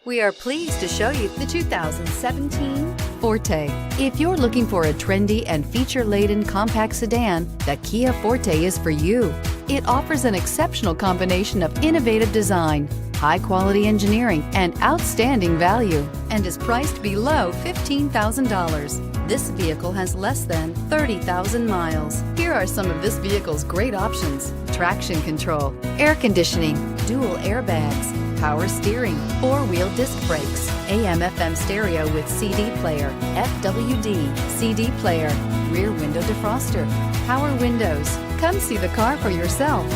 We are pleased to show you the 2017 Forte. If you're looking for a trendy and feature-laden compact sedan, the Kia Forte is for you. It offers an exceptional combination of innovative design, high-quality engineering, and outstanding value, and is priced below $15,000. This vehicle has less than 30,000 miles. Here are some of this vehicle's great options: traction control, air conditioning, dual airbags, power steering, four-wheel disc brakes, AM/FM stereo with CD player, FWD, CD player, rear window defroster, power windows. Come see the car for yourself.